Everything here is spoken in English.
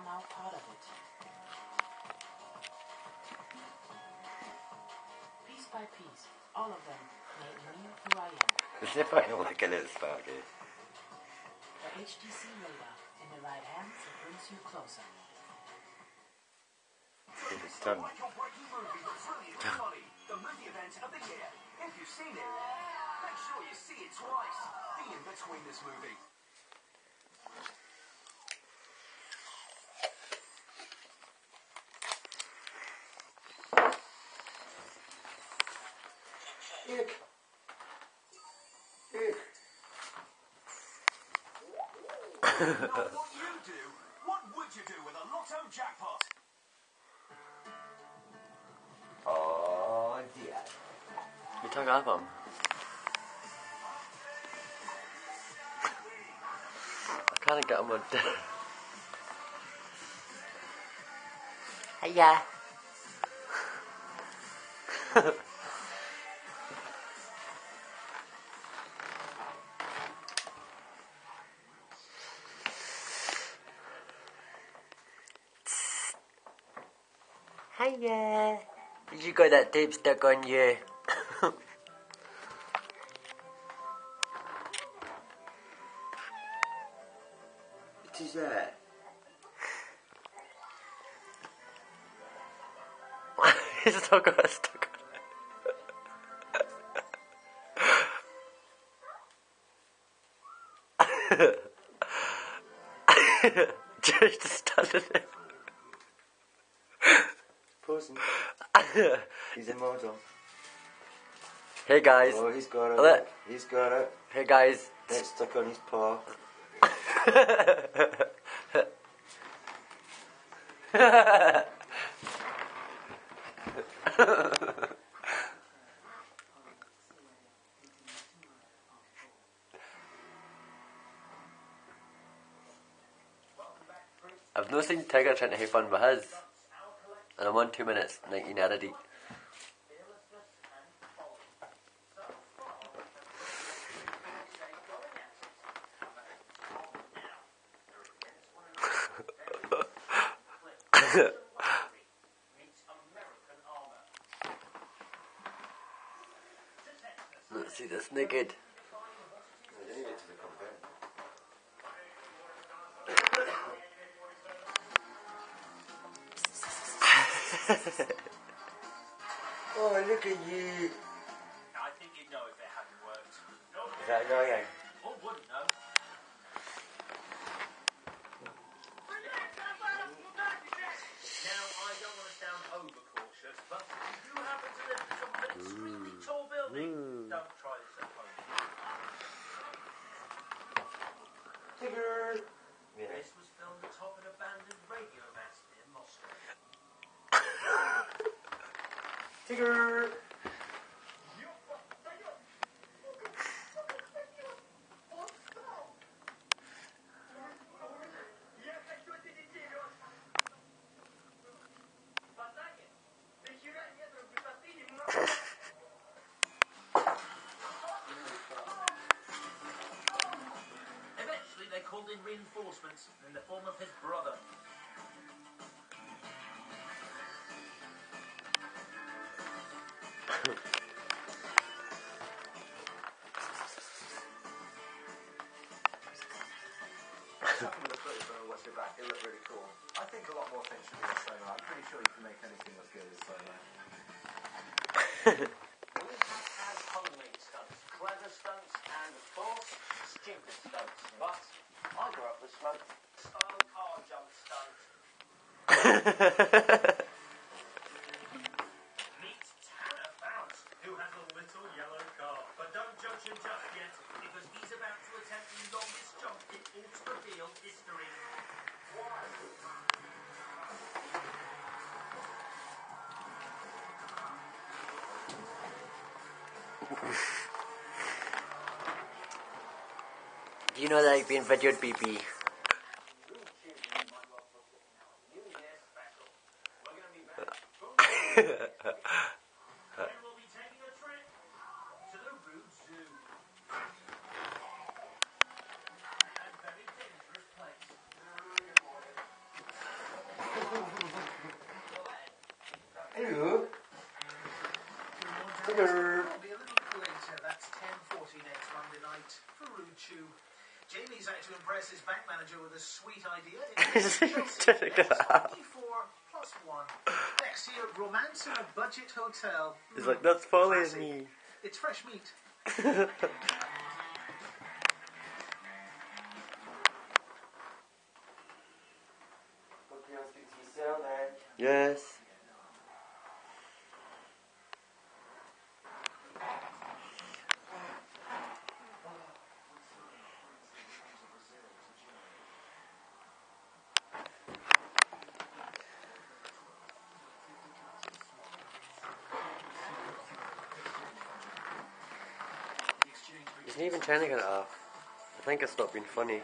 are now part of it. Piece by piece, all of them made me who I am. As if I don't like a little Sparky. The HTC radar in the right hands, it brings you closer. It's done. The movie event of the year. If you've seen it, make sure you see it twice. The in between this movie. Ick. Ick. Not what you do. What would you do with a lotto jackpot? Oh dear. You took off him. I can't get him on. Hiya. Hiya. Did you got that tape stuck on you? What is that? He's still got it stuck on. Just started it. Pussy. He's immortal. Hey guys. Oh, he's got it. Hello. He's got it. Hey guys. It's stuck on his paw. I've not seen Tigger trying to have fun with his. And I'm on 2 minutes, 19 already. Let's see this naked. Oh, look at you. I think you'd know if it hadn't worked. Is that annoying? Or wouldn't know. Now, I don't want to sound overcautious, but if you do happen to live in some extremely tall building, don't try this at home. Tigger. Yeah. This was filmed atop an abandoned radio mast near Moscow. Tigger. Eventually, they called in reinforcements in the form of his brother. Some of the footage when I watched it back, it looked really cool. I think a lot more things should be in solo. I'm pretty sure you can make anything look good as solo. As homemade stunts, clever stunts, and of course, stupid stunts. But I grew up with smoke. Style car jump stunt. Meet Tanner Bounce, who has a little yellow car. But don't judge him just yet, because he's about to attempt the longest jump in automobile history. Do you know that I've been videoed, BB? Tigger. It'll be a little later. That's 10:40 next Monday night for Rude Tube. Jamie's out to impress his bank manager with a sweet idea. It's Chelsea next 24+1. Next year, romance in a budget hotel. He's like, that's funny as Classy. me. It's fresh meat. Yes. Isn't he even trying to get it off? I think it's not been funny.